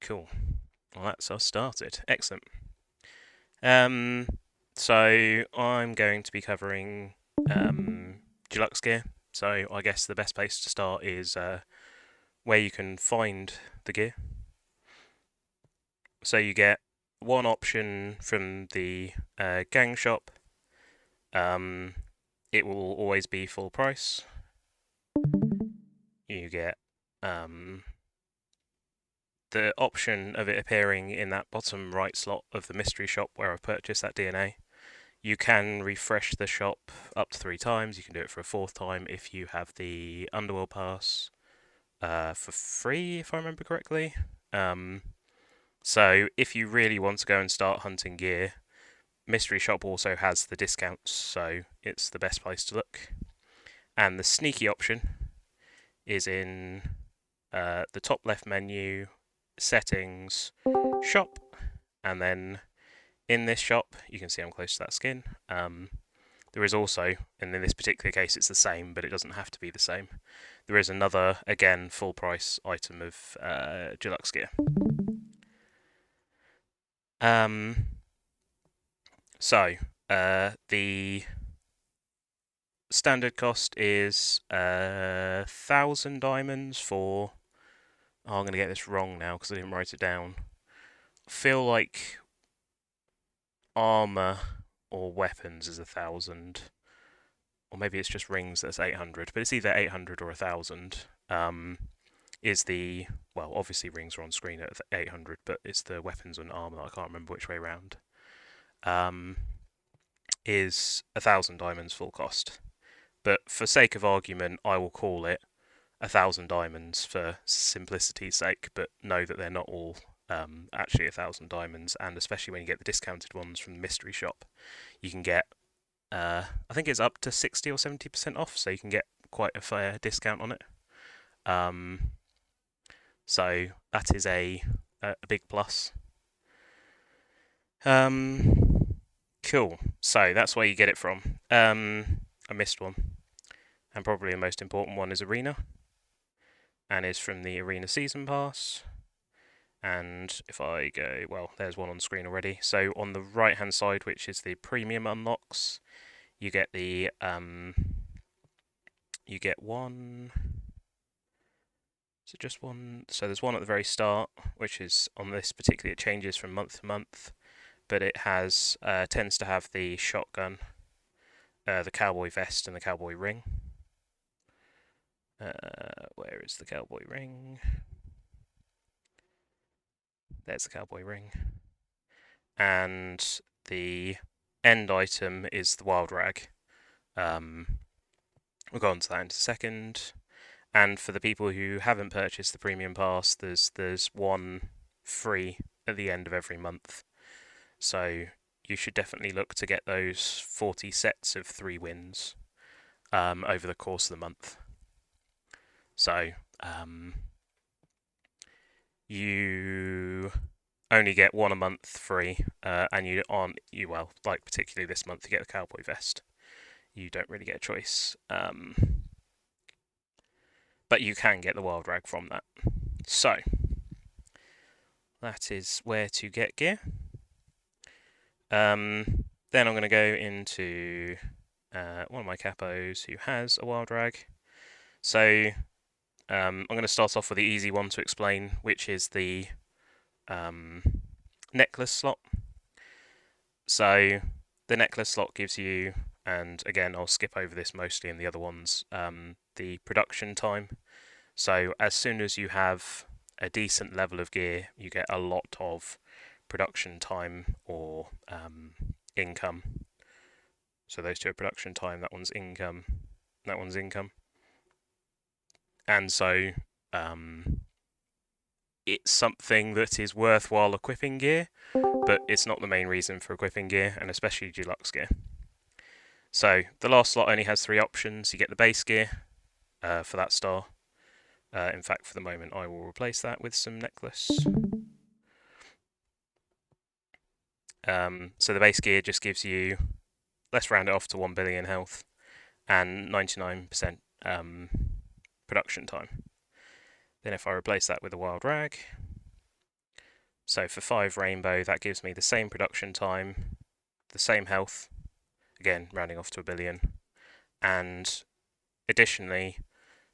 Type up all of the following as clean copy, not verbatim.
Cool. Well, that's us started. Excellent. Um, so I'm going to be covering Deluxe gear. So I guess the best place to start is where you can find the gear. So you get one option from the gang shop. Um, it will always be full price. You get the option of it appearing in that bottom right slot of the mystery shop where I've purchased that DNA. You can refresh the shop up to 3 times. You can do it for a fourth time if you have the Underworld Pass for free, if I remember correctly. So if you really want to go and start hunting gear, Mystery Shop also has the discounts, so it's the best place to look. And the sneaky option is in the top left menu, settings, shop, and then in this shop, you can see I'm close to that skin. There is also, and in this particular case it's the same, but it doesn't have to be the same. There is another, again, full price item of Deluxe gear. So, the standard cost is 1,000 diamonds for... Oh, I'm going to get this wrong now because I didn't write it down. I feel like armor or weapons is 1,000. Or maybe it's just rings that's 800, but it's either 800 or 1,000. Is the... Well, obviously rings are on screen at 800, but it's the weapons and armor that I can't remember which way round. Is 1,000 diamonds full cost. But for sake of argument, I will call it 1,000 diamonds for simplicity's sake, but know that they're not all actually 1,000 diamonds, and especially when you get the discounted ones from the mystery shop, you can get, I think it's up to 60 or 70% off, so you can get quite a fair discount on it. So that is a big plus. Cool. So that's where you get it from. I missed one. And probably the most important one is Arena. And is from the Arena Season Pass. And if I go, well, there's one on screen already. So on the right hand side, which is the premium unlocks, you get the you get one. Is it just one? So there's one at the very start, which is on this particularly, it changes from month to month, but it has tends to have the shotgun, the Cowboy Vest, and the Cowboy Ring. Where is the Cowboy Ring? There's the Cowboy Ring. And the end item is the Wild Rag. We'll go on to that in a second. And for the people who haven't purchased the Premium Pass, there's one free at the end of every month. So you should definitely look to get those 40 sets of 3 wins over the course of the month. So you only get one a month free, and well, like particularly this month, you get the Cowboy Vest. You don't really get a choice, but you can get the Wild Rag from that. So that is where to get gear. Then I'm going to go into one of my capos who has a Wild Rag. So I'm going to start off with the easy one to explain, which is the necklace slot. So the necklace slot gives you, and again I'll skip over this mostly in the other ones, the production time. So as soon as you have a decent level of gear, you get a lot of production time or income. So those two are production time, that one's income, that one's income. And so it's something that is worthwhile equipping gear, but it's not the main reason for equipping gear, and especially Deluxe gear. So the last slot only has 3 options. You get the base gear for that star. In fact, for the moment, I will replace that with some necklace. So the base gear just gives you, let's round it off to 1 billion health and 99% production time. Then if I replace that with a Wild Rag, So for 5 rainbow, that gives me the same production time, the same health, again rounding off to a billion, and additionally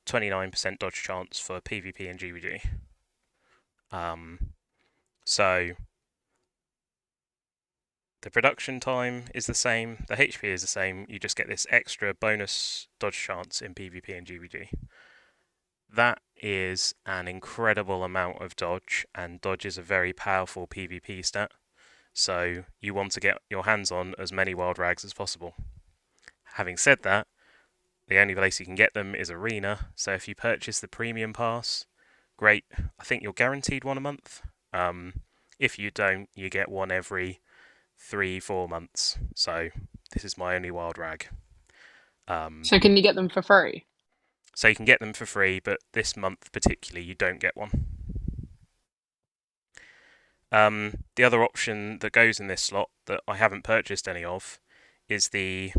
29% dodge chance for PvP and GVG. So the production time is the same, the HP is the same, you just get this extra bonus dodge chance in PvP and GVG. That is an incredible amount of dodge, and dodge is a very powerful PvP stat, so you want to get your hands on as many wild rags as possible. Having said that, the only place you can get them is Arena, so if you purchase the premium pass, great, I think you're guaranteed one a month. If you don't, you get one every 3-4 months, so this is my only wild rag. So can you get them for free? So you can get them for free, but this month particularly you don't get one. The other option that goes in this slot that I haven't purchased any of is the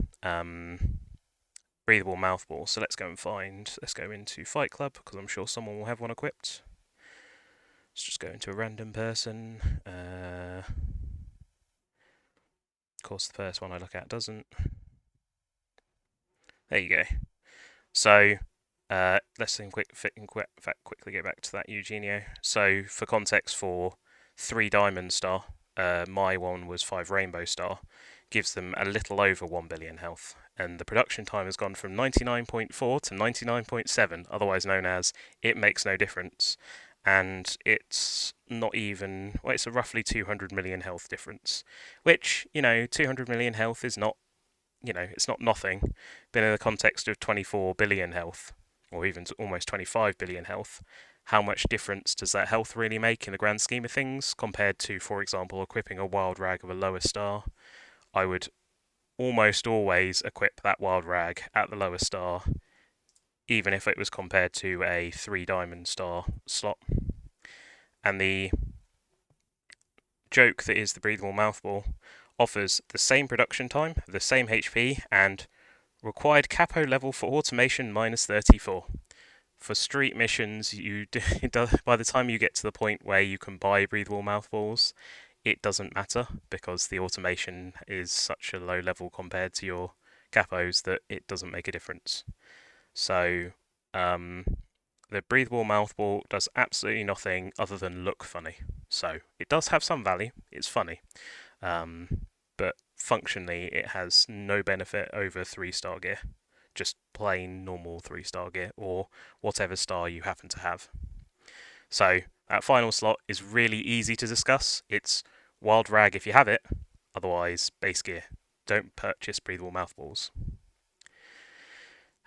breathable mouth ball. So let's go into Fight Club, because I'm sure someone will have one equipped. Let's just go into a random person. Of course, the first one I look at doesn't. There you go. So let's quickly go back to that Eugenio. So for context, for 3 Diamond Star, my one was 5 Rainbow Star, gives them a little over 1 billion health, and the production time has gone from 99.4 to 99.7, otherwise known as it makes no difference, and it's not even, well, it's a roughly 200 million health difference, which, 200 million health is not, it's not nothing, but in the context of 24 billion health, or even almost 25 billion health, how much difference does that health really make in the grand scheme of things compared to, for example, equipping a wild rag of a lower star? I would almost always equip that wild rag at the lower star, even if it was compared to a 3 diamond star slot. And the joke that is the breathable mouthball offers the same production time, the same HP, and required capo level for automation -34. For street missions, by the time you get to the point where you can buy breathable mouthballs, it doesn't matter, because the automation is such a low level compared to your capos that it doesn't make a difference. So the breathable mouthball does absolutely nothing other than look funny. So it does have some value, it's funny, but functionally it has no benefit over 3-star gear. Just plain normal 3-star gear, or whatever star you happen to have. So that final slot is really easy to discuss. It's wild rag if you have it, otherwise base gear. Don't purchase breathable mouthballs.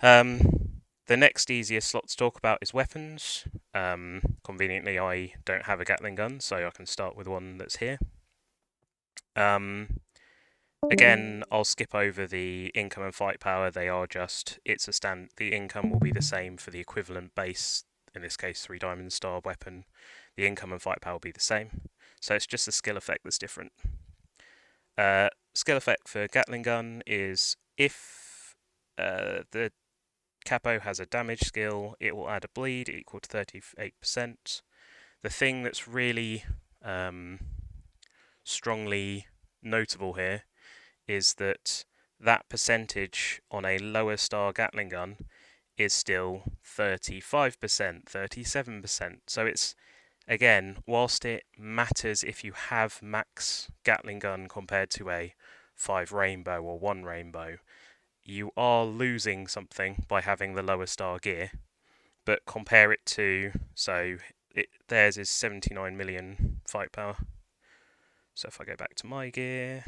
The next easiest slot to talk about is weapons. Conveniently, I don't have a Gatling gun, so I can start with one that's here. Again, I'll skip over the income and fight power. They are just, the income will be the same for the equivalent base, in this case 3 diamond star weapon. The income and fight power will be the same. So it's just the skill effect that's different. Skill effect for Gatling gun is if the capo has a damage skill, it will add a bleed equal to 38%. The thing that's really strongly notable here is that that percentage on a lower star Gatling gun is still 35%, 37%. So it's, again, whilst it matters if you have max Gatling gun compared to a 5 rainbow or 1 rainbow, you are losing something by having the lower star gear. But compare it to, so theirs is 79 million fight power. So if I go back to my gear,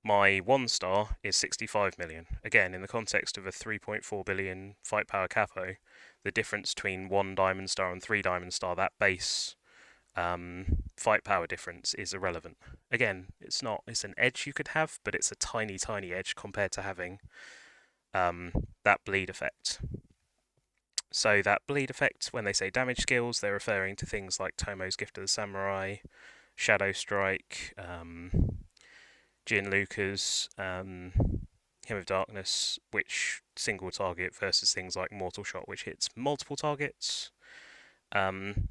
my 1 star is 65 million. Again, in the context of a 3.4 billion fight power capo, the difference between 1 diamond star and 3 diamond star, that base fight power difference, is irrelevant. Again, it's an edge you could have, but it's a tiny, tiny edge compared to having that bleed effect. So that bleed effect, when they say damage skills, they're referring to things like Tomo's Gift of the Samurai, Shadow Strike, Jin Luca's Hymn of Darkness, which single target, versus things like Mortal Shot, which hits multiple targets. and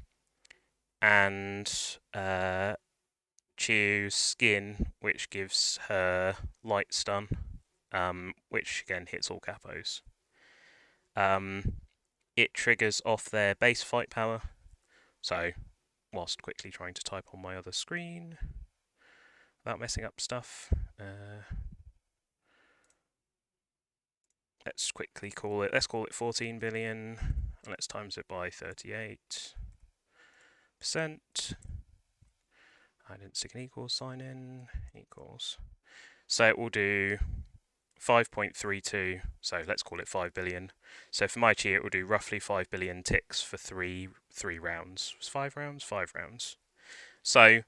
Chiu's skin, which gives her light stun, which again hits all capos. It triggers off their base fight power, so whilst quickly trying to type on my other screen without messing up stuff, let's quickly call it, let's call it 14 billion, and let's times it by 38%. I didn't stick an equals sign in, equals. So it will do 5.32, so let's call it 5 billion. So for my chi, it will do roughly 5 billion ticks for three rounds. Was 5 rounds? 5 rounds. So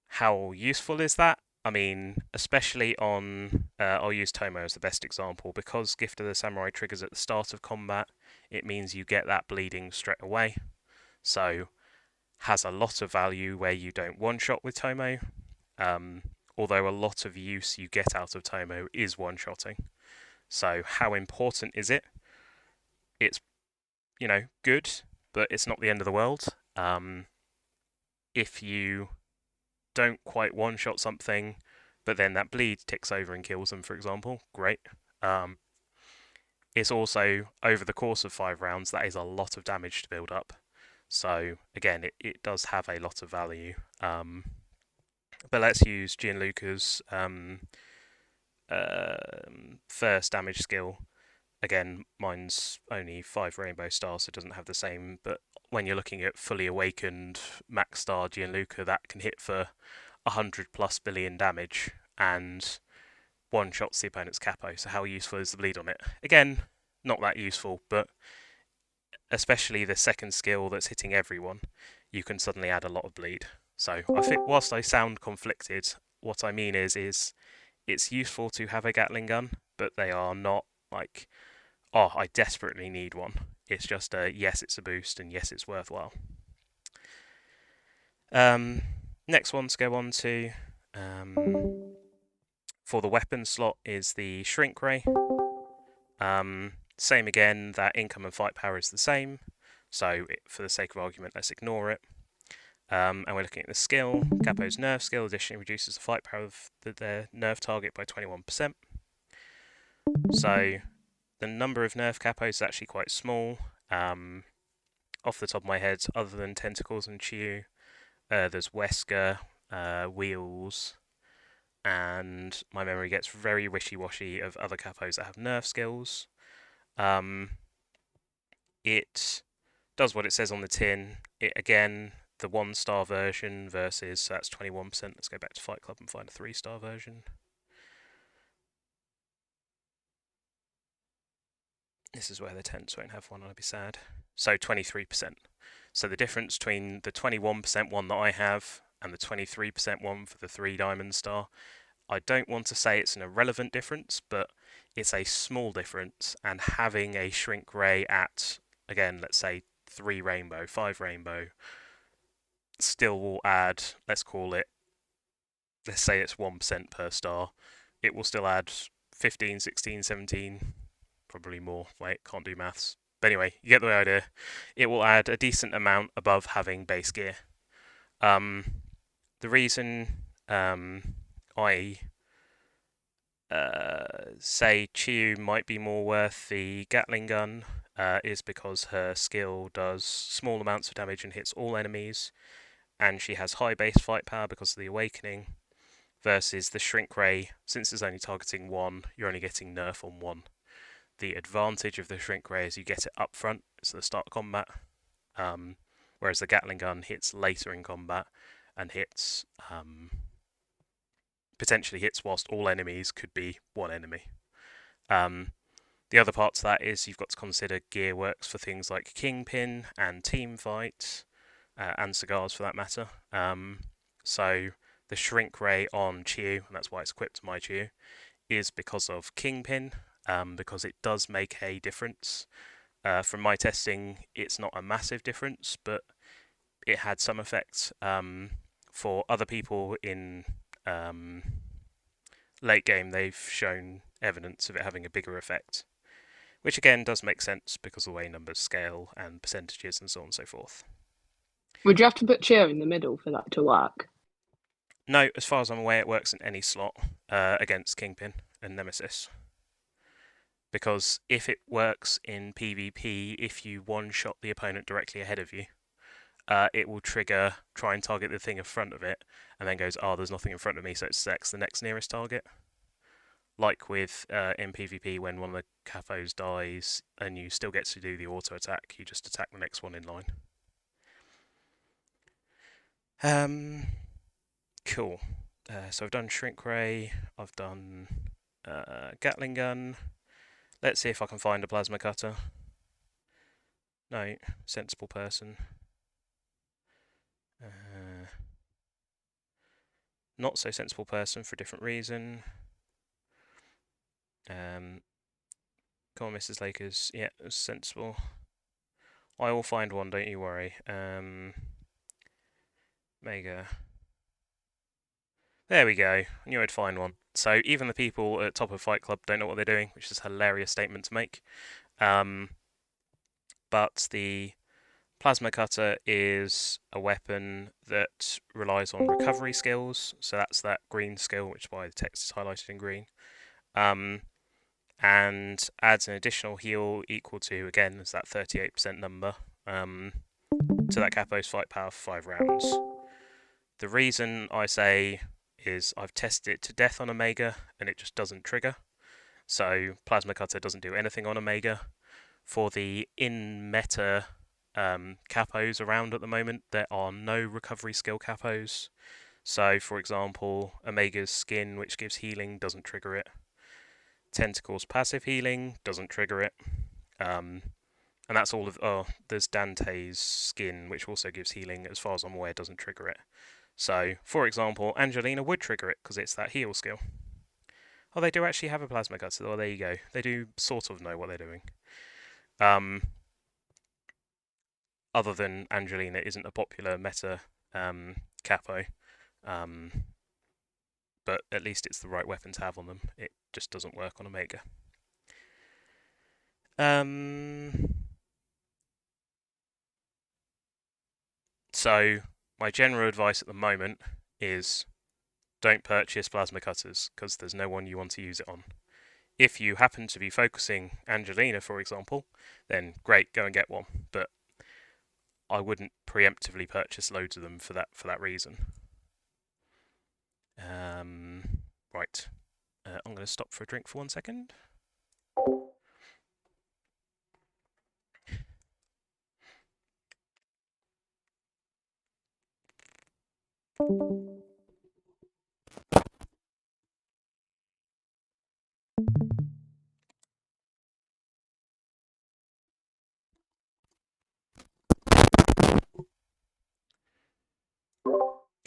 how useful is that? I mean, especially on, I'll use Tomo as the best example, because Gift of the Samurai triggers at the start of combat, it means you get that bleeding straight away. So has a lot of value where you don't one-shot with Tomo, although a lot of use you get out of Tomo is one-shotting. So how important is it? It's, good, but it's not the end of the world. If you don't quite one-shot something, but then that bleed ticks over and kills them, for example, great. It's also, over the course of 5 rounds, that is a lot of damage to build up. So, again, it does have a lot of value. But let's use Gianluca's first damage skill. Again, mine's only 5 rainbow stars, so it doesn't have the same, but when you're looking at fully awakened max star Gianluca, that can hit for 100 plus billion damage and one shots the opponent's capo. So how useful is the bleed on it? Again, not that useful, but especially the second skill that's hitting everyone, you can suddenly add a lot of bleed. So I think whilst I sound conflicted, what I mean is it's useful to have a Gatling gun, but they are not like, oh, I desperately need one. It's just a yes, it's a boost, and yes, it's worthwhile. Next one to go on to for the weapon slot is the Shrink Ray. Same again, that income and fight power is the same, so for the sake of argument, let's ignore it. And we're looking at the skill. Capo's nerf skill additionally reduces the fight power of their nerf target by 21%. So the number of nerf capos is actually quite small. Off the top of my head, other than Tentacles and Chiu, there's Wesker, Wheels, and my memory gets very wishy-washy of other capos that have nerf skills. It does what it says on the tin. It again, the 1-star version versus, so that's 21%. Let's go back to Fight Club and find a 3-star version. This is where the tents won't have one, I'd be sad. So 23%. So the difference between the 21% one that I have and the 23% one for the 3 diamond star, I don't want to say it's an irrelevant difference, but it's a small difference, and having a Shrink Ray at, again, let's say 3 rainbow, 5 rainbow, still will add, let's say it's 1% per star, it will still add 15, 16, 17, probably more. Wait, can't do maths. But anyway, you get the idea. It will add a decent amount above having base gear. The reason I say Chiu might be more worth the Gatling gun is because her skill does small amounts of damage and hits all enemies, and she has high base fight power because of the awakening, versus the Shrink Ray, since it's only targeting 1, you're only getting nerf on 1. The advantage of the Shrink Ray is you get it up front, it's the start of combat, whereas the Gatling gun hits later in combat and hits potentially hits whilst all enemies could be one enemy. The other part to that is you've got to consider gear works for things like Kingpin and Team Fight, and cigars for that matter. So the Shrink Ray on Chiu, and that's why it's equipped to my Chiu, is because of Kingpin, because it does make a difference. From my testing, it's not a massive difference, but it had some effect. For other people in late game, they've shown evidence of it having a bigger effect. which again does make sense because of the way numbers scale and percentages and so on and so forth. Would you have to put cheer in the middle for that to work? No, as far as I'm aware, it works in any slot against Kingpin and Nemesis. Because if it works in PvP, if you one-shot the opponent directly ahead of you, it will trigger, try and target the thing in front of it, and then goes, oh, there's nothing in front of me, so it selects the next nearest target. Like with in PvP, when one of the capos dies and you still get to do the auto attack, you just attack the next one in line. Cool. So I've done Shrink Ray, I've done Gatling Gun. Let's see if I can find a Plasma Cutter. No, Sensible Person. Not so Sensible Person for a different reason. Come on, Mrs. Lakers. Yeah, it was sensible. I will find one, don't you worry. Mega. There we go. I knew I'd find one. So even the people at top of Fight Club don't know what they're doing, which is a hilarious statement to make. But the Plasma Cutter is a weapon that relies on recovery skills. So that's that green skill, which is why the text is highlighted in green. And adds an additional heal equal to, again, is that 38% number, to that capo's fight power for 5 rounds. The reason I say is I've tested it to death on Omega and it just doesn't trigger. So Plasma Cutter doesn't do anything on Omega. For the in-meta capos around at the moment, there are no recovery skill capos. So, for example, Omega's Skin, which gives healing, doesn't trigger it. Tentacles passive healing doesn't trigger it. And that's all of... Oh, there's Dante's Skin, which also gives healing, as far as I'm aware, doesn't trigger it. So, for example, Angelina would trigger it, because it's that heal skill. Oh, they do actually have a Plasma Cutter. Oh, there you go. They do sort of know what they're doing. Other than Angelina isn't a popular meta capo. But at least it's the right weapon to have on them. It just doesn't work on Omega. So, my general advice at the moment is don't purchase Plasma Cutters, because there's no one you want to use it on. If you happen to be focusing Angelina, for example, then great, go and get one. But I wouldn't preemptively purchase loads of them for that reason. Right. I'm going to stop for a drink for 1 second.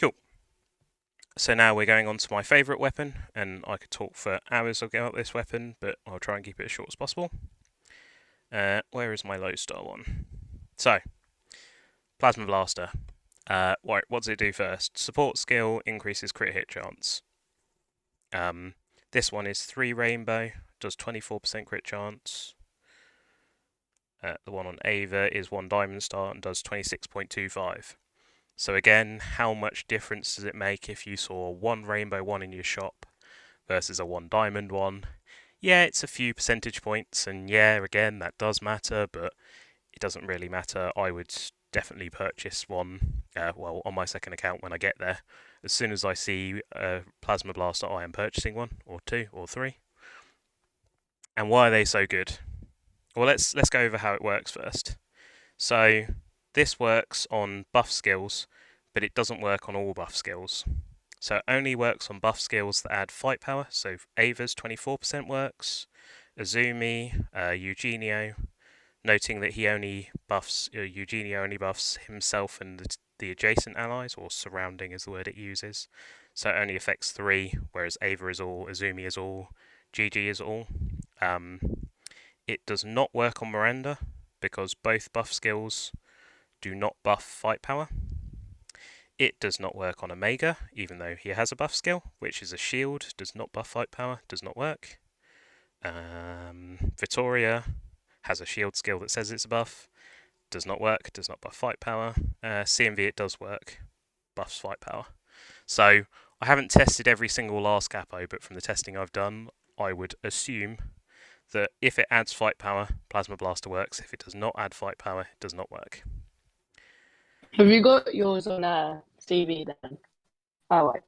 Cool. So now we're going on to my favourite weapon, and I could talk for hours about this weapon, but I'll try and keep it as short as possible. Where is my Lodestar one? So, Plasma Blaster. What does it do first? Support skill increases crit hit chance. This one is 3 rainbow, does 24% crit chance. The one on Ava is 1 diamond star and does 26.25. So again, how much difference does it make if you saw 1 rainbow one in your shop versus a 1 diamond one? Yeah, it's a few percentage points, and yeah, again, that does matter, but it doesn't really matter. I would definitely purchase one, well, on my second account when I get there. As soon as I see a Plasma Blaster, I am purchasing one, or 2, or 3. And why are they so good? Well, let's go over how it works first. So, this works on buff skills, but it doesn't work on all buff skills. So it only works on buff skills that add fight power. So Ava's 24% works. Azumi, Eugenio, noting that he only buffs, Eugenio only buffs himself and the adjacent allies, or surrounding is the word it uses. So it only affects 3, whereas Ava is all, Azumi is all, GG is all. It does not work on Miranda, because both buff skills do not buff fight power. It does not work on Omega, even though he has a buff skill, which is a shield, does not buff fight power, does not work. Vittoria has a shield skill that says it's a buff. Does not work, does not buff fight power. CMV, it does work, buffs fight power. So I haven't tested every single last capo, but from the testing I've done, I would assume that if it adds fight power, Plasma Blaster works. If it does not add fight power, it does not work. Have you got yours on CV then? Oh, wait.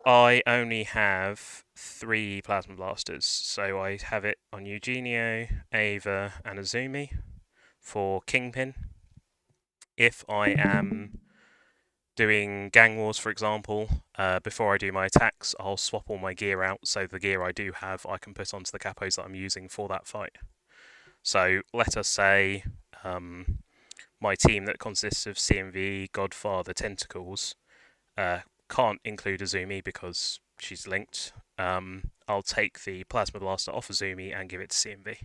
I only have 3 Plasma Blasters, so I have it on Eugenio, Ava, and Azumi for Kingpin. If I am doing Gang Wars, for example, before I do my attacks, I'll swap all my gear out, so the gear I do have I can put onto the capos that I'm using for that fight. So let us say my team that consists of CMV, Godfather, Tentacles can't include Azumi because she's linked. I'll take the Plasma Blaster off Azumi and give it to CMV.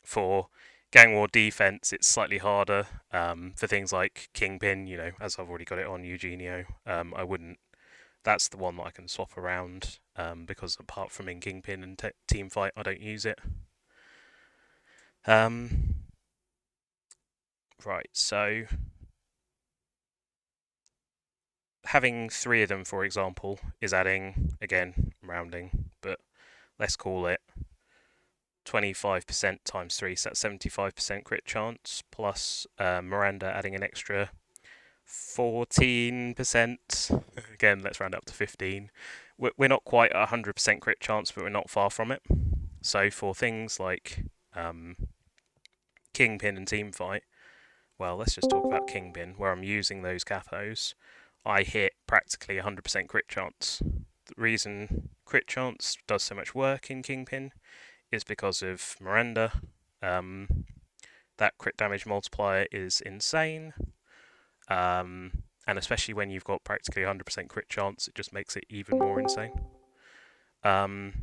For Gang War defense, it's slightly harder. For things like Kingpin, as I've already got it on Eugenio, I wouldn't. That's the one that I can swap around because apart from in Kingpin and team fight, I don't use it. Right, so having 3 of them, for example, is adding, again, rounding, but let's call it 25% times 3, so that's 75% crit chance, plus Miranda adding an extra 14%. Again, let's round up to 15. We're not quite at 100% crit chance, but we're not far from it. So for things like Kingpin and Teamfight, well, let's just talk about Kingpin, where I'm using those capos. I hit practically 100% crit chance. The reason crit chance does so much work in Kingpin is because of Miranda. That crit damage multiplier is insane. And especially when you've got practically 100% crit chance, it just makes it even more insane. And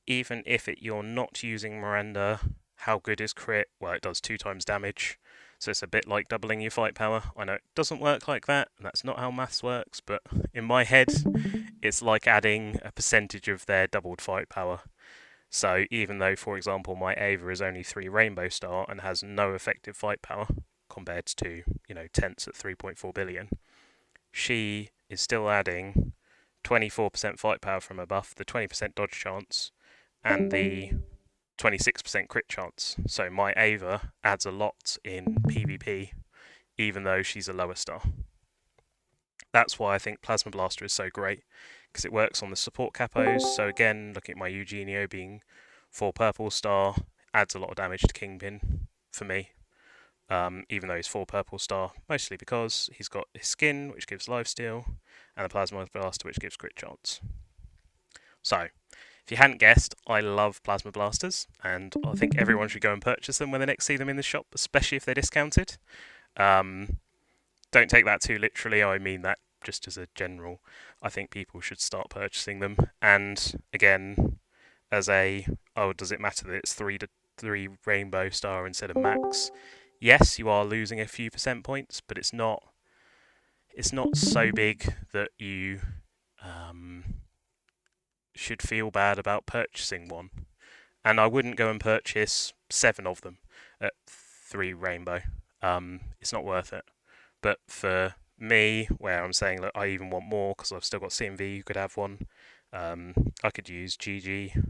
even if you're not using Miranda, how good is crit? Well, it does 2 times damage, so it's a bit like doubling your fight power. I know it doesn't work like that, and that's not how maths works, but in my head, it's like adding a percentage of their doubled fight power. So even though, for example, my Ava is only 3 Rainbow Star and has no effective fight power compared to, Tents at 3.4 billion, she is still adding 24% fight power from her buff, the 20% dodge chance, and the 26% crit chance. So my Ava adds a lot in PvP, even though she's a lower star. That's why I think Plasma Blaster is so great, because it works on the support capos. So again, looking at my Eugenio being 4 purple star, adds a lot of damage to Kingpin for me, even though he's 4 purple star, mostly because he's got his skin, which gives lifesteal, and the Plasma Blaster, which gives crit chance. So, if you hadn't guessed, I love Plasma Blasters, and I think everyone should go and purchase them when they next see them in the shop, especially if they're discounted. Don't take that too literally, I mean that just as a general. I think people should start purchasing them. And again, does it matter that it's 3 Rainbow Star instead of Max? Yes, you are losing a few percent points, but it's not so big that you should feel bad about purchasing one. And I wouldn't go and purchase 7 of them at 3 Rainbow. It's not worth it. But for me, where I'm saying, look, I even want more because I've still got CMV who could have one, I could use GG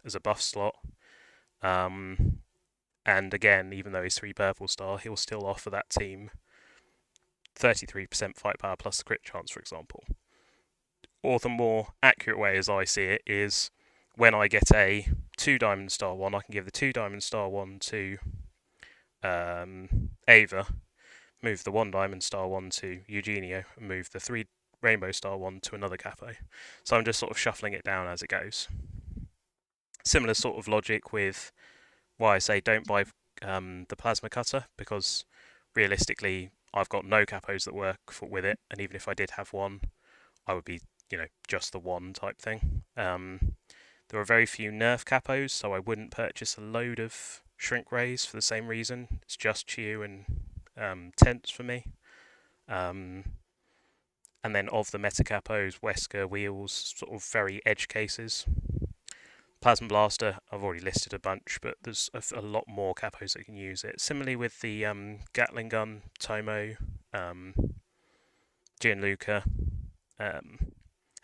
as a buff slot. And again, even though he's 3 purple star, he'll still offer that team 33% fight power plus the crit chance, for example. Or the more accurate way, as I see it, is when I get a 2 Diamond Star 1, I can give the 2 Diamond Star 1 to Ava, move the 1 Diamond Star 1 to Eugenio, and move the 3 Rainbow Star 1 to another capo. So I'm just sort of shuffling it down as it goes. Similar sort of logic with why I say don't buy the Plasma Cutter, because realistically I've got no capos that work with it, and even if I did have one, I would be, just the one type thing. There are very few nerf capos, so I wouldn't purchase a load of Shrink Rays for the same reason. It's just Chew and Tents for me. And then of the meta capos, Wesker, Wheels, sort of very edge cases. Plasma Blaster, I've already listed a bunch, but there's a lot more capos that can use it. Similarly with the Gatling Gun, Tomo, um, Gianluca, and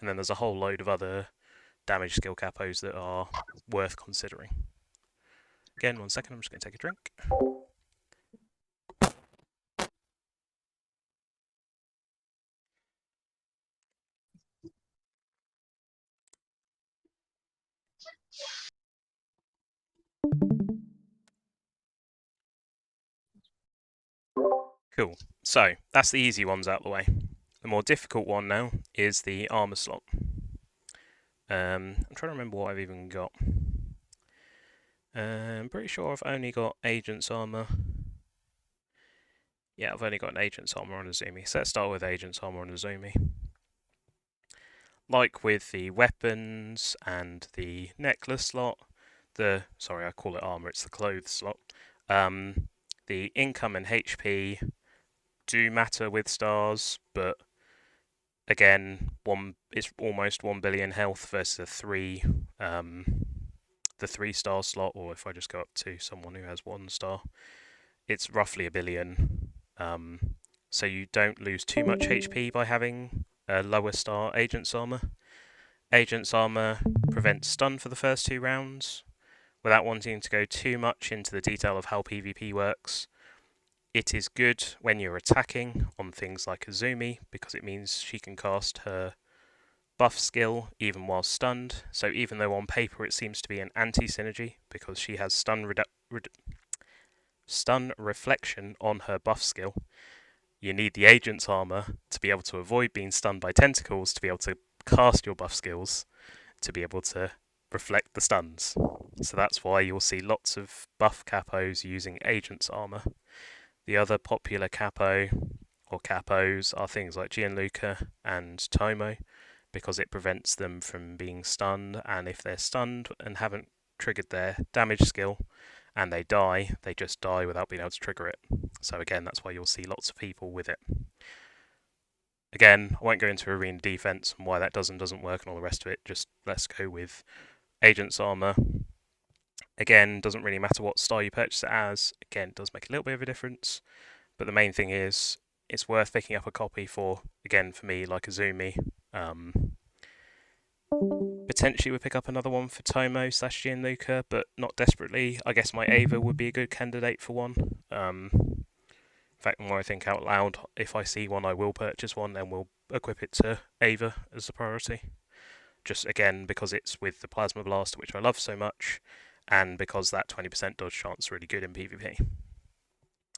then there's a whole load of other damage skill capos that are worth considering. Again, 1 second, I'm just going to take a drink. Cool. So, that's the easy ones out of the way. The more difficult one now is the armor slot. I'm trying to remember what I've even got. I'm pretty sure I've only got Agent's armor. Yeah, I've only got an Agent's armor on Azumi. So let's start with Agent's armor on Azumi. Like with the weapons and the necklace slot, sorry, I call it armor, it's the clothes slot. The income and HP do matter with stars, but again, it's almost 1 billion health versus the 3-star slot, or if I just go up to someone who has 1 star, it's roughly 1 billion. So you don't lose too much HP by having a lower star Agent's armor. Agent's armor prevents stun for the first 2 rounds. Without wanting to go too much into the detail of how PvP works, it is good when you're attacking on things like Azumi, because it means she can cast her buff skill even while stunned. So even though on paper it seems to be an anti-synergy, because she has stun reflection on her buff skill, you need the Agent's armor to be able to avoid being stunned by tentacles, to be able to cast your buff skills, to be able to reflect the stuns. So that's why you'll see lots of buff capos using Agent's armor. The other popular capo or capos are things like Gianluca and Tomo, because it prevents them from being stunned, and if they're stunned and haven't triggered their damage skill and they die, they just die without being able to trigger it. So again, that's why you'll see lots of people with it. Again, I won't go into arena defense and why that does and doesn't work and all the rest of it, just let's go with Agent's armor. Again, doesn't really matter what star you purchase it as. Again, it does make a little bit of a difference, but the main thing is it's worth picking up a copy for, again, for me, like Azumi. Potentially would pick up another one for Tomo / Gianluca, but not desperately. I guess my Ava would be a good candidate for one. In fact, the more I think out loud, if I see one, I will purchase one and will equip it to Ava as a priority. Just again, because it's with the Plasma Blaster, which I love so much, and because that 20% dodge chance is really good in PvP.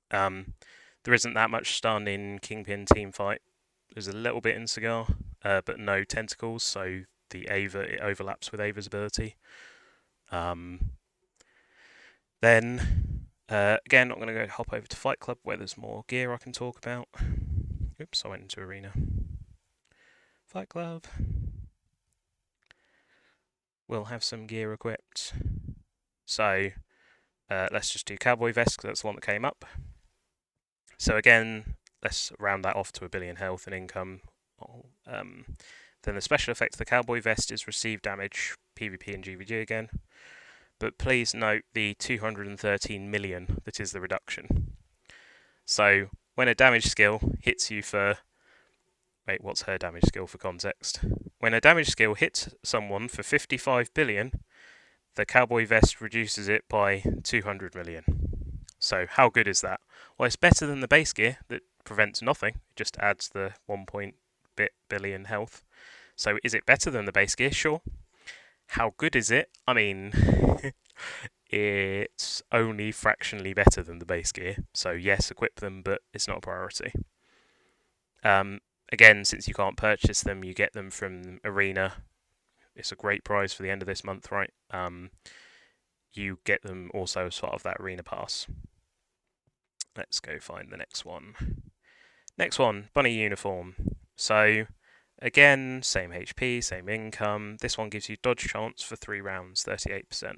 There isn't that much stun in Kingpin Teamfight. There's a little bit in Cigar, but no tentacles, so the Ava, it overlaps with Ava's ability. Then, again, I'm going to go hop over to Fight Club, where there's more gear I can talk about. Oops, I went into Arena. Fight Club. We'll have some gear equipped. So, let's just do Cowboy Vest, because that's the one that came up. So again, let's round that off to 1 billion health and income. Then the special effect of the Cowboy Vest is receive damage, PvP and GVG again. But please note the 213 million that is the reduction. So when a damage skill hits you for... Wait, what's her damage skill for context? When a damage skill hits someone for 55 billion, the Cowboy Vest reduces it by 200 million. So how good is that? Well, it's better than the base gear that prevents nothing. It just adds the 1 billion health. So is it better than the base gear? Sure. How good is it? I mean, it's only fractionally better than the base gear. So yes, equip them, but it's not a priority. Again, since you can't purchase them, you get them from Arena. It's a great prize for the end of this month, right? You get them also as part of that Arena pass. Let's go find the next one. Next one, Bunny Uniform. So, again, same HP, same income. This one gives you dodge chance for 3 rounds, 38%.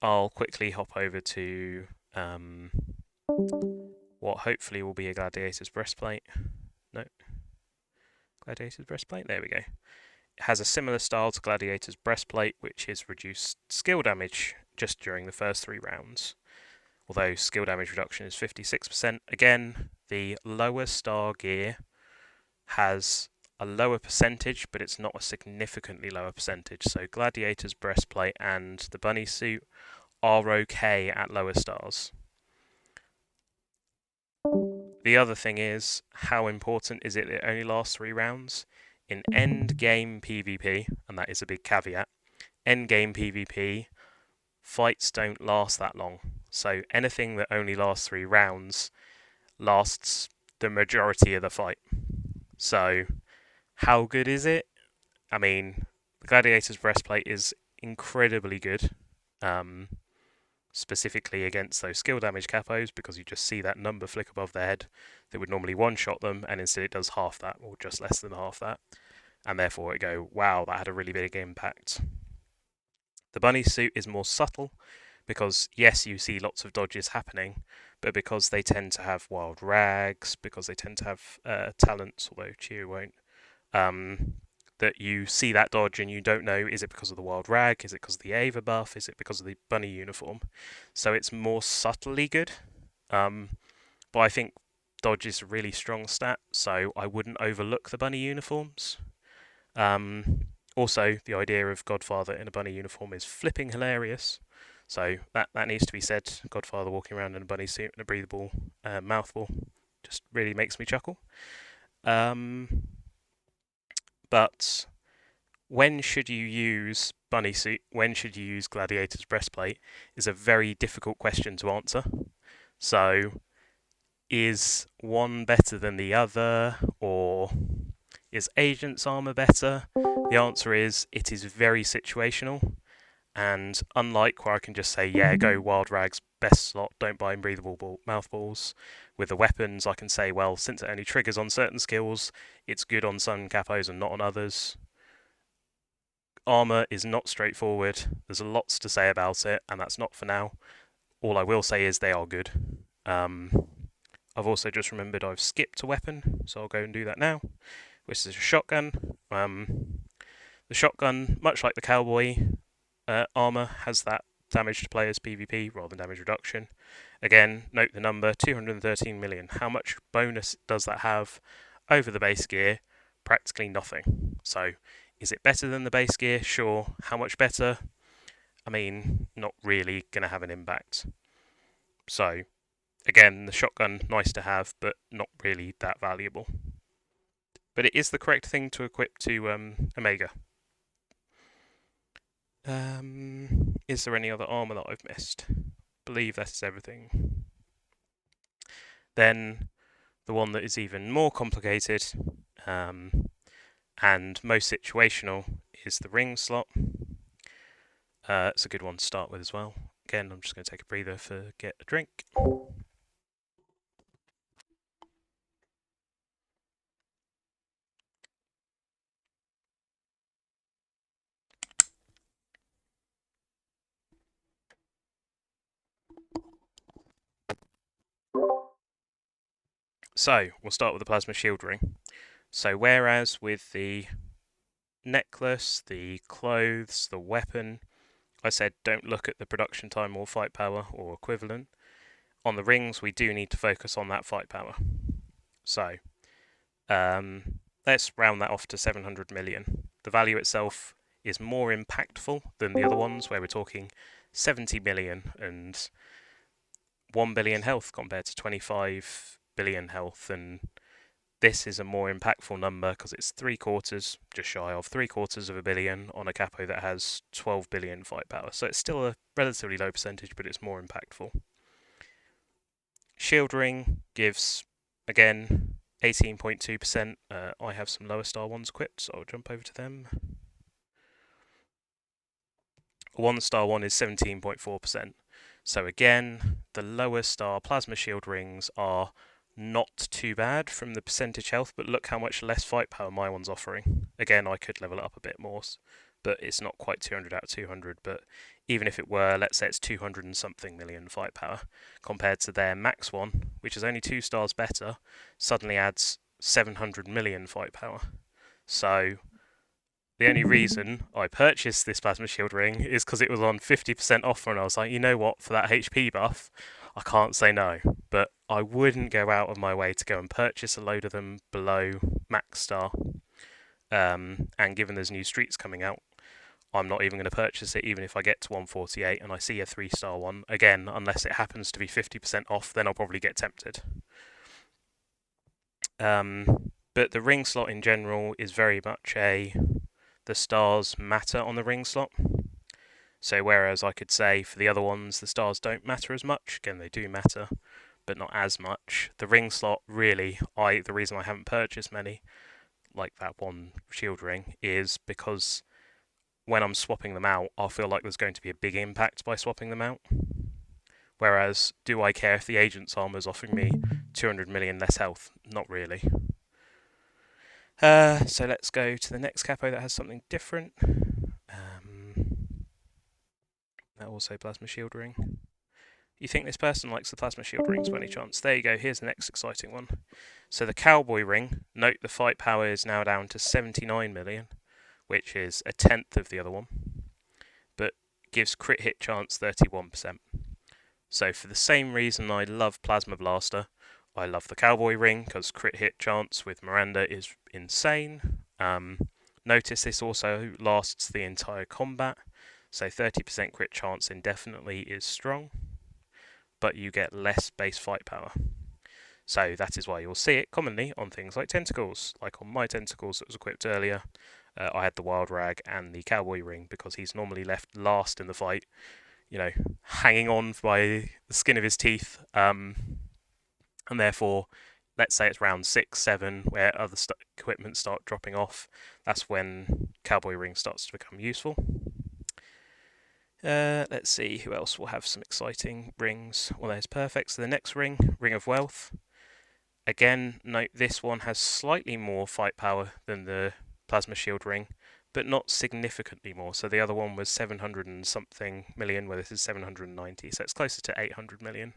I'll quickly hop over to what hopefully will be a Gladiator's breastplate. No. Gladiator's breastplate? There we go. It has a similar style to Gladiator's breastplate, which is reduced skill damage just during the first 3 rounds. Although skill damage reduction is 56%. Again, the lower star gear has a lower percentage, but it's not a significantly lower percentage. So Gladiator's breastplate and the bunny suit are okay at lower stars. The other thing is, how important is it only lasts 3 rounds? In end game PvP, and that is a big caveat, end game PvP, fights don't last that long. So anything that only lasts 3 rounds lasts the majority of the fight. So how good is it? I mean, the Gladiator's breastplate is incredibly good, specifically against those skill damage capos, because you just see that number flick above their head that would normally one-shot them, and instead it does half that, or just less than half that, and therefore it go, wow, that had a really big impact. The bunny suit is more subtle, because yes, you see lots of dodges happening, but because they tend to have wild rags, because they tend to have talents, although Cheer won't, that you see that dodge and you don't know, is it because of the wild rag, is it because of the Ava buff, is it because of the bunny uniform? So it's more subtly good, but I think dodge is a really strong stat, so I wouldn't overlook the bunny uniforms. Also, the idea of Godfather in a bunny uniform is flipping hilarious. So that needs to be said. Godfather walking around in a bunny suit and a breathable mouthful just really makes me chuckle. But when should you use bunny suit? When should you use Gladiator's breastplate? Is a very difficult question to answer. So, is one better than the other, or is Agent's armor better? The answer is it is very situational. And unlike where I can just say, yeah, go Wild Rag's best slot, don't buy Unbreathable Mouthballs, with the weapons I can say, well, since it only triggers on certain skills, it's good on some capos and not on others. Armour is not straightforward, there's lots to say about it, and that's not for now. All I will say is they are good. I've also just remembered I've skipped a weapon, so I'll go and do that now, which is a shotgun. The shotgun, much like the cowboy, armor has that damage to players PvP rather than damage reduction. Again, note the number 213 million. How much bonus does that have over the base gear? Practically nothing. So, is it better than the base gear? Sure. How much better? I mean, not really going to have an impact. So, again, the shotgun, nice to have, but not really that valuable. But it is the correct thing to equip to Omega. Is there any other armor that I've missed? I believe that is everything. Then the one that is even more complicated and most situational is the ring slot. It's a good one to start with as well. Again, I'm just going to take a breather for get a drink. So, we'll start with the plasma shield ring. So, whereas with the necklace, the clothes, the weapon, I said don't look at the production time or fight power or equivalent. On the rings, we do need to focus on that fight power. So, let's round that off to 700 million. The value itself is more impactful than the other ones, where we're talking 70 million and 1 billion health compared to 25 billion health, and this is a more impactful number because it's 3/4, just shy of 3/4 of a billion on a capo that has 12 billion fight power. So it's still a relatively low percentage, but it's more impactful. Shield ring gives, again, 18.2%. I have some lower star ones equipped, so I'll jump over to them. A 1-star one is 17.4%. So again, the lower star plasma shield rings are not too bad from the percentage health, but look how much less fight power my one's offering. Again, I could level it up a bit more, but it's not quite 200 out of 200. But even if it were, let's say it's 200 and something million fight power, compared to their max one, which is only 2 stars better, suddenly adds 700 million fight power. So The only reason I purchased this Plasma Shield ring is because it was on 50% offer, and I was like, you know what, for that HP buff, I can't say no. But I wouldn't go out of my way to go and purchase a load of them below max star. And given there's new streets coming out, I'm not even going to purchase it, even if I get to 148 and I see a 3-star one. Again, unless it happens to be 50% off, then I'll probably get tempted. But the ring slot in general is very much the stars matter on the ring slot. So whereas I could say for the other ones the stars don't matter as much, again they do matter, but not as much. The ring slot really, the reason I haven't purchased many, like that one shield ring, is because when I'm swapping them out, I'll feel like there's going to be a big impact by swapping them out. Whereas, do I care if the agent's armor is offering me 200 million less health? Not really. So let's go to the next capo that has something different. That also plasma shield ring. You think this person likes the plasma shield rings by any chance? There you go, here's the next exciting one. So the Cowboy Ring, note the fight power is now down to 79 million, which is a tenth of the other one, but gives crit hit chance 31%. So for the same reason I love Plasma Blaster, I love the Cowboy Ring, because crit hit chance with Miranda is insane. Notice this also lasts the entire combat, so 30% crit chance indefinitely is strong, but you get less base fight power. So that is why you'll see it commonly on things like tentacles. Like on my tentacles that was equipped earlier, I had the Wild Rag and the Cowboy Ring because he's normally left last in the fight, hanging on by the skin of his teeth. And therefore, let's say it's round 6, 7, where other equipment start dropping off. That's when Cowboy Ring starts to become useful. Let's see who else will have some exciting rings. Well, there's perfect. So the next ring, Ring of Wealth. Again, note this one has slightly more fight power than the Plasma Shield ring, but not significantly more. So the other one was 700 and something million, where this is 790, so it's closer to 800 million.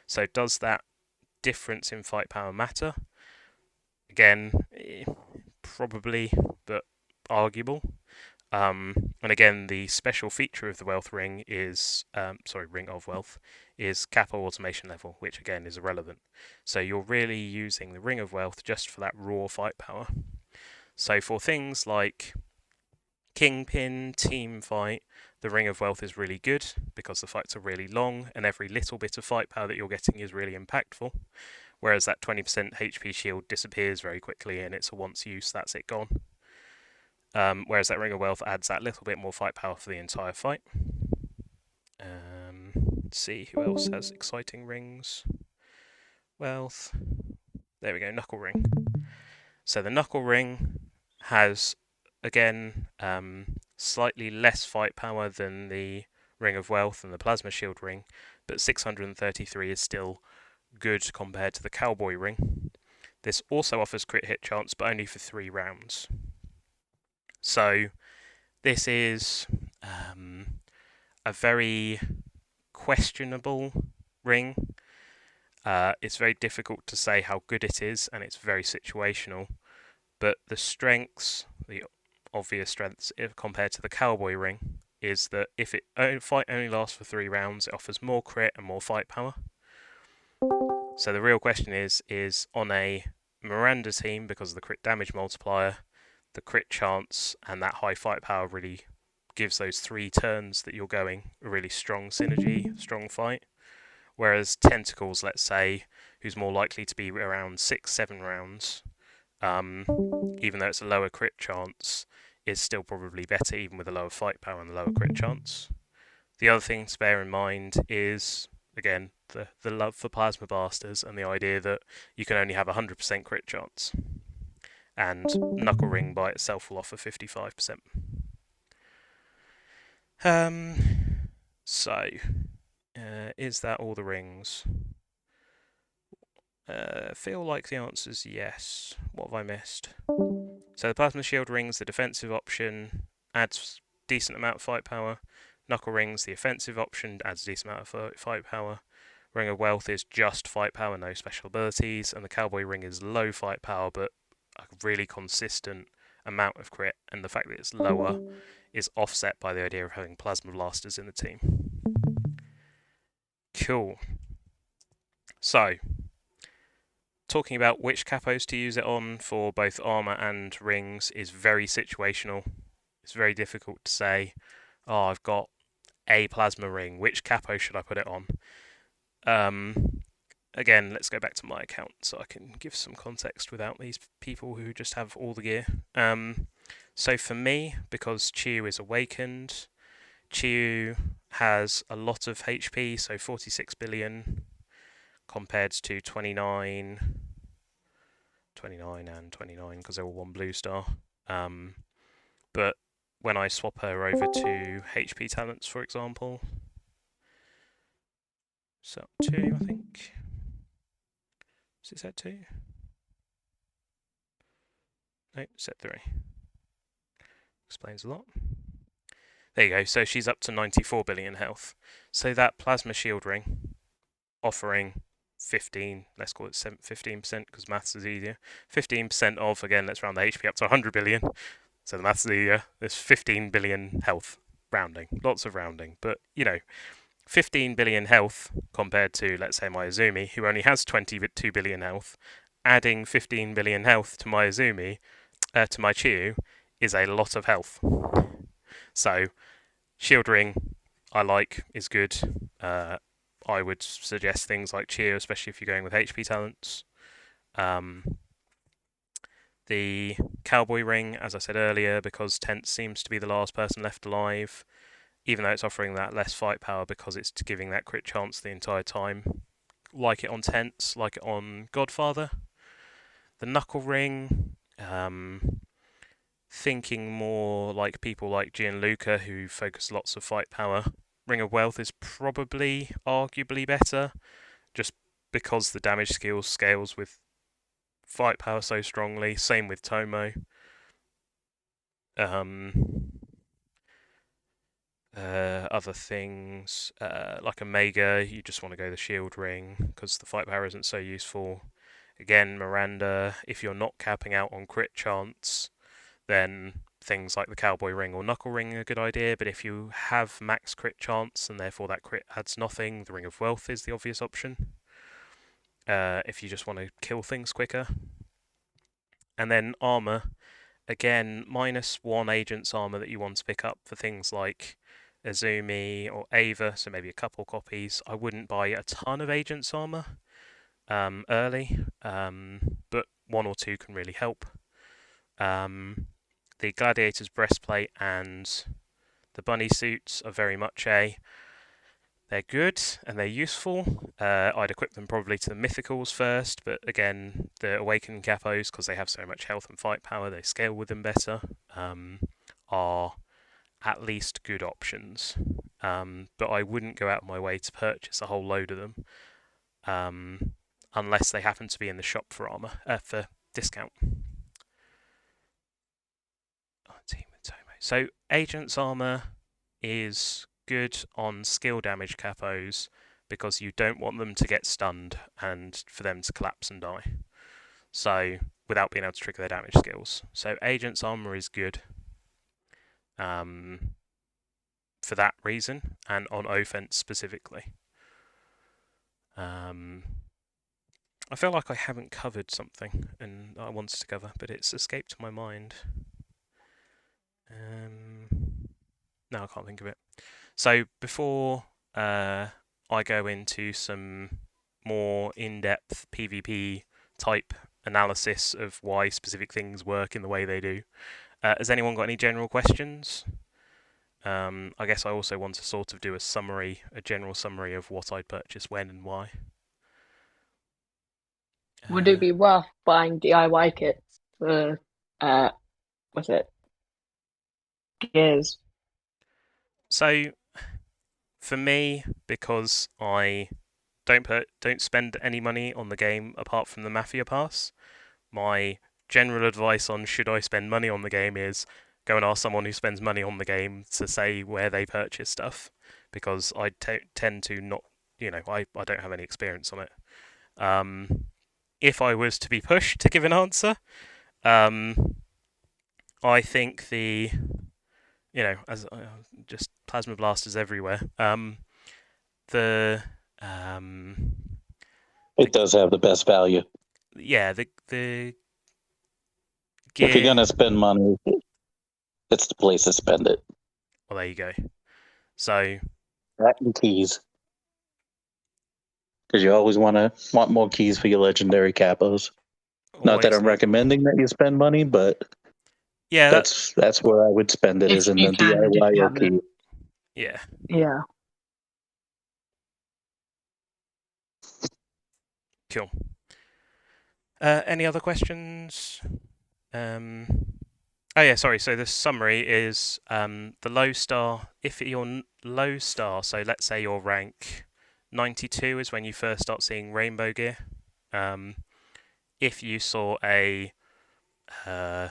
So does that difference in fight power matter? Again, probably, but arguable. And again, the special feature of the Wealth Ring is, Ring of Wealth, is capo automation level, which again is irrelevant. So you're really using the Ring of Wealth just for that raw fight power. So for things like Kingpin, team fight, the Ring of Wealth is really good because the fights are really long and every little bit of fight power that you're getting is really impactful. Whereas that 20% HP shield disappears very quickly and it's a once use, that's it gone. Whereas that Ring of Wealth adds that little bit more fight power for the entire fight. Let's see who else has exciting rings. Wealth. There we go, Knuckle Ring. So the Knuckle Ring has, again, slightly less fight power than the Ring of Wealth and the Plasma Shield Ring, but 633 is still good compared to the Cowboy Ring. This also offers crit hit chance, but only for 3 rounds. So this is a very questionable ring. It's very difficult to say how good it is, and it's very situational. But the strengths, the obvious strengths compared to the Cowboy Ring, is that if it fight only lasts for 3 rounds, it offers more crit and more fight power. So the real question is on a Miranda team, because of the crit damage multiplier, the crit chance and that high fight power really gives those 3 turns that you're going a really strong synergy, strong fight. Whereas Tentacles, let's say, who's more likely to be around 6, 7 rounds, even though it's a lower crit chance, is still probably better even with a lower fight power and a lower crit chance. The other thing to bear in mind is, again, the love for Plasma Blasters and the idea that you can only have 100% crit chance. And Knuckle Ring by itself will offer 55%. So, is that all the rings? Feel like the answer's yes. What have I missed? So the Plasma Shield Ring's the defensive option, adds decent amount of fight power. Knuckle Ring's the offensive option, adds a decent amount of fight power. Ring of Wealth is just fight power, no special abilities, and the Cowboy Ring is low fight power but a really consistent amount of crit, and the fact that it's lower is offset by the idea of having plasma blasters in the team. Cool. So, talking about which capos to use it on for both armor and rings is very situational. It's very difficult to say, oh, I've got a plasma ring, which capo should I put it on? Again, let's go back to my account so I can give some context without these people who just have all the gear. So for me, because Chiyu is awakened, Chiyu has a lot of HP, so 46 billion compared to 29 and 29 because they're all one blue star. But when I swap her over to HP talents, for example, set 2, I think. Is it set 2? No, set 3. Explains a lot. There you go. So she's up to 94 billion health. So that plasma shield ring offering 15, let's call it 15% because maths is easier. 15% of, again, let's round the HP up to 100 billion. So the maths is easier. There's 15 billion health. Rounding. Lots of rounding. But, 15 billion health compared to, let's say, my Izumi, who only has 22 billion health. Adding 15 billion health to my Izumi, to my Chiyu, is a lot of health. So, Shield Ring, I like, is good. I would suggest things like Chiyu, especially if you're going with HP talents. The Cowboy Ring, as I said earlier, because Tense seems to be the last person left alive, even though it's offering that less fight power because it's giving that crit chance the entire time. Like it on Tense, like it on Godfather. The Knuckle Ring, thinking more like people like Gianluca who focus lots of fight power. Ring of Wealth is probably arguably better, just because the damage skills scales with fight power so strongly. Same with Tomo. Other things like Omega, you just want to go the Shield Ring because the fight power isn't so useful. Again, Miranda, if you're not capping out on crit chance, then things like the Cowboy Ring or Knuckle Ring are a good idea, but if you have max crit chance and therefore that crit adds nothing, the Ring of Wealth is the obvious option. If you just want to kill things quicker. And then armor, again, -1 agent's armor that you want to pick up for things like Azumi or Ava, so maybe a couple copies. I wouldn't buy a ton of agent's armor early, but 1 or 2 can really help. The Gladiator's breastplate and the bunny suits are very much they're good and they're useful. I'd equip them probably to the mythicals first, but again, the awakening capos, because they have so much health and fight power, they scale with them better, are at least good options. But I wouldn't go out of my way to purchase a whole load of them, unless they happen to be in the shop for armor, for discount. So Agent's Armor is good on skill damage capos because you don't want them to get stunned and for them to collapse and die. So without being able to trigger their damage skills. So Agent's Armor is good for that reason and on offense specifically. I feel like I haven't covered something and I wanted to cover, but it's escaped my mind. No, I can't think of it. So before I go into some more in-depth PvP type analysis of why specific things work in the way they do, has anyone got any general questions? I guess I also want to sort of do a general summary of what I'd purchase when and why. Would it be worth buying DIY kits for what's it? Gears. So for me, because I don't spend any money on the game apart from the Mafia pass, my general advice on should I spend money on the game is go and ask someone who spends money on the game to say where they purchase stuff, because I tend to not, I don't have any experience on it. If I was to be pushed to give an answer, I think as just plasma blasters everywhere. The um, the It does have the best value. yeah the If you're gear. gonna spend money, it's the place to spend it. Well, there you go. So That and keys, because you always want more keys for your legendary capos. Not that always I'm need more. recommending that you spend money, but Yeah, that's where I would spend it, If is in you the can, if you DIY have key. them. yeah. Yeah. Cool. Any other questions? Um, oh yeah, sorry. So the summary is the low star. If you're low star, so let's say your rank 92 is when you first start seeing rainbow gear. Um, if you saw a uh,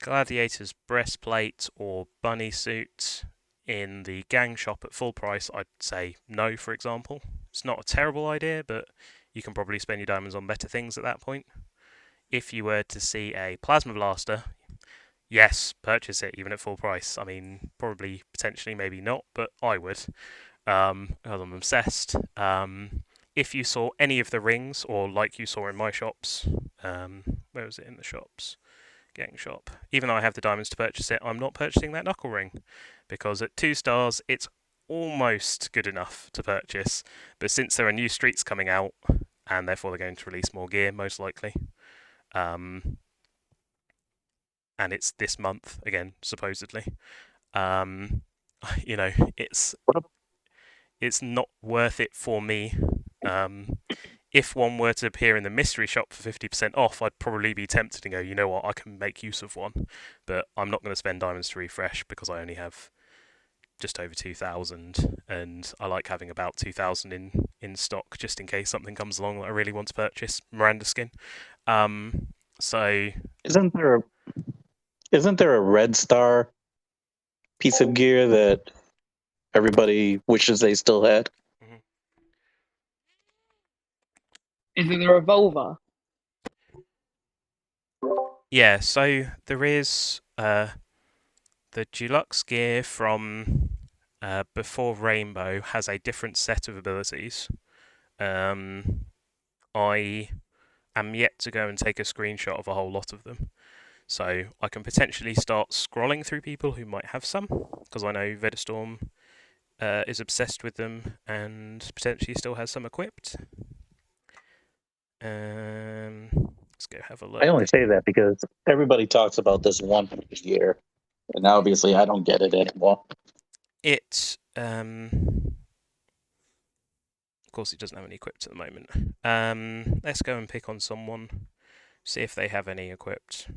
gladiator's breastplate or bunny suit in the gang shop at full price, I'd say no. For example, it's not a terrible idea, but you can probably spend your diamonds on better things at that point. If you were to see a plasma blaster, yes, purchase it even at full price. I mean, probably, potentially, maybe not, but I would. Because I'm obsessed. If you saw any of the rings, or like you saw in my shops, where was it in the shops? Gang shop. Even though I have the diamonds to purchase it, I'm not purchasing that knuckle ring because at 2 stars, it's almost good enough to purchase. But since there are new streets coming out, and therefore they're going to release more gear, most likely, um, and it's this month again, supposedly. Um, you know, it's What it's not worth it for me. If one were to appear in the mystery shop for 50% off, I'd probably be tempted to go, you know what, I can make use of one. But I'm not going to spend diamonds to refresh because I only have just over 2,000, and I like having about 2,000 in stock just in case something comes along that I really want to purchase. Miranda skin. Um, so isn't there a isn't there a red star piece of gear that everybody wishes they still had? mhm. Is it the revolver? Yeah, so there is the Deluxe gear from before Rainbow has a different set of abilities. Um, I am yet to go and take a screenshot of a whole lot of them. So I can potentially start scrolling through people who might have some, because I know Vetastorm is obsessed with them and potentially still has some equipped. Let's go have a I look. only say that because everybody talks about this one year, and obviously I don't get it anymore. Of course, it doesn't have any equipped at the moment. Let's go and pick on someone, see if they have any equipped.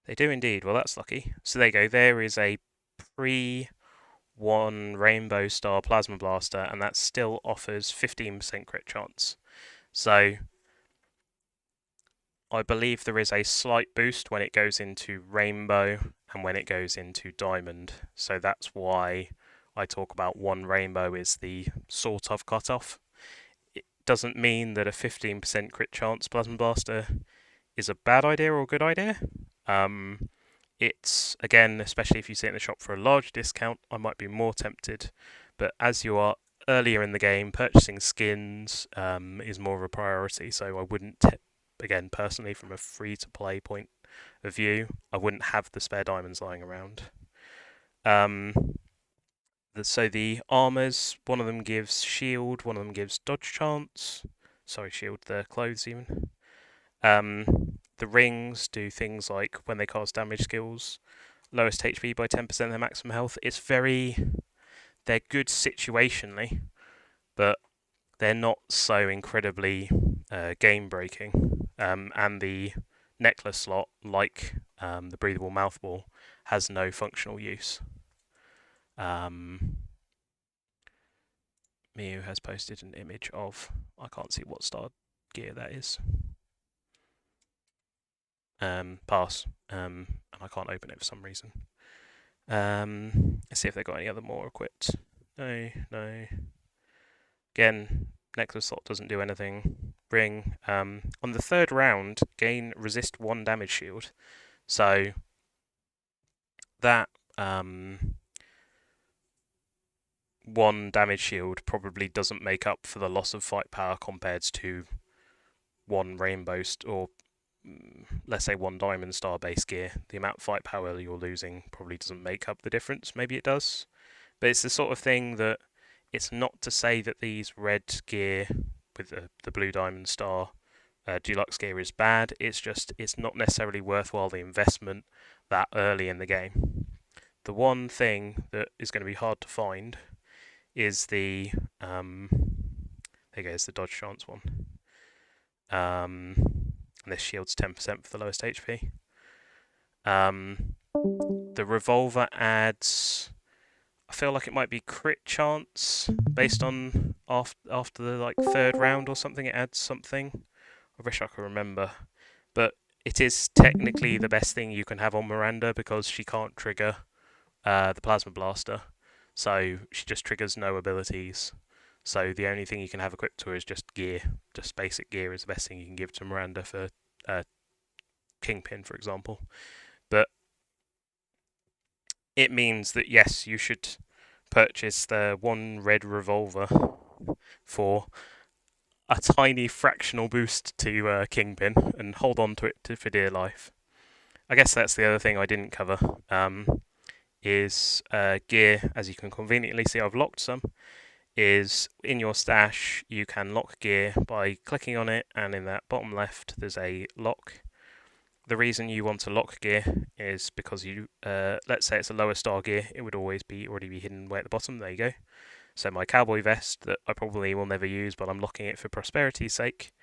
They do indeed. Well, that's lucky. So there you go. There is a pre-1 Rainbow Star Plasma Blaster, and that still offers 15% crit chance. So I believe there is a slight boost when it goes into Rainbow and when it goes into Diamond. So that's why I talk about 1 Rainbow is the sort of cutoff. It doesn't mean that a 15% crit chance Plasma Blaster is a bad idea or a good idea. It's, again, especially if you see it in the shop for a large discount, I might be more tempted. But as you are earlier in the game, purchasing skins is more of a priority. So I wouldn't, again, personally, from a free to play point of view, I wouldn't have the spare diamonds lying around. So the armors, one of them gives shield, one of them gives dodge chance. Sorry, shield, the clothes even. The rings do things like when they cast damage skills, lowest HP by 10% of their maximum health. They're good situationally, but they're not so incredibly game breaking. And the necklace slot, like the breathable mouth ball, has no functional use. Miu has posted an image of, I can't see what star gear that is. Pass. And I can't open it for some reason. Let's see if they've got any other more equipped. No. Again, necklace slot doesn't do anything. ring. On the third round, gain resist 1 damage shield. So that 1 damage shield probably doesn't make up for the loss of fight power compared to 1 rainbow or let's say 1 diamond star base gear. The amount of fight power you're losing probably doesn't make up the difference. Maybe it does, but it's the sort of thing that it's not to say that these red gear with the blue diamond star deluxe gear is bad. It's just it's not necessarily worthwhile the investment that early in the game. The one thing that is going to be hard to find is the there goes the dodge chance one. And this shields 10% for the lowest HP. The revolver adds, I feel like it might be crit chance based on after the like third round or something. It adds something. I wish I could remember, but it is technically the best thing you can have on Miranda because she can't trigger the plasma blaster, so she just triggers no abilities. So the only thing you can have equipped to her is just gear. Just basic gear is the best thing you can give to Miranda for Kingpin, for example. But it means that yes, you should purchase the 1 red revolver for a tiny fractional boost to Kingpin and hold on to it for dear life. I guess that's the other thing I didn't cover. Is gear, as you can conveniently see I've locked some, is in your stash you can lock gear by clicking on it, and in that bottom left there's a lock. The reason you want to lock gear is because you, let's say it's a lower star gear, it would always already be hidden way at the bottom, there you go. So my Cowboy Vest, that I probably will never use but I'm locking it for prosperity's sake,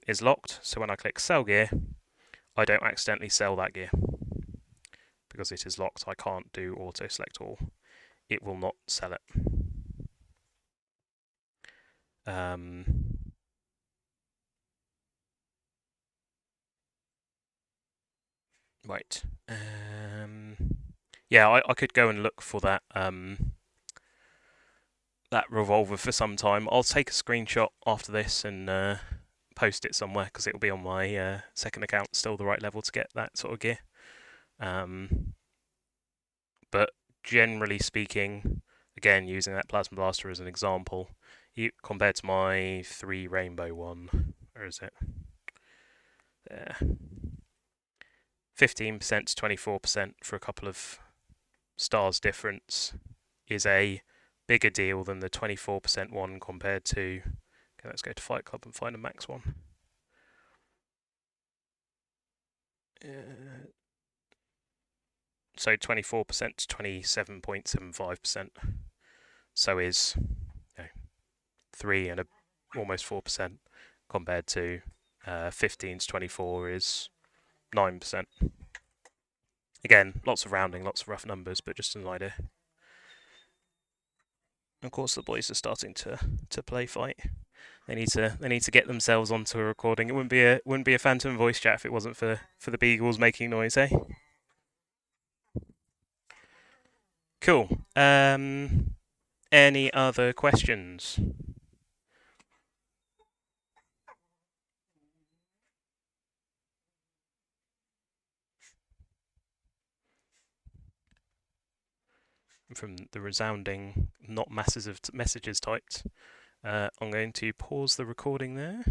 is locked, so when I click sell gear, I don't accidentally sell that gear. Because it is locked, I can't do auto select all. It will not sell it. Right. Yeah, I could go and look for that that revolver for some time. I'll take a screenshot after this and post it somewhere because it'll be on my second account. Still the right level to get that sort of gear. But generally speaking, again using that plasma blaster as an example, compared to my 3 rainbow one, where is it? There. 15% to 24% for a couple of stars difference is a bigger deal than the 24% one compared to. Okay, let's go to Fight Club and find a max one. So 24% to 27.75%. So is 3 and almost 4% compared to 15 to 24 is 9%. Again, lots of rounding, lots of rough numbers, but just an idea. Of course, the boys are starting to play fight. They need to get themselves onto a recording. It wouldn't be a phantom voice chat if it wasn't for the beagles making noise, eh? Cool. Any other questions? From the resounding not masses of messages typed, I'm going to pause the recording there.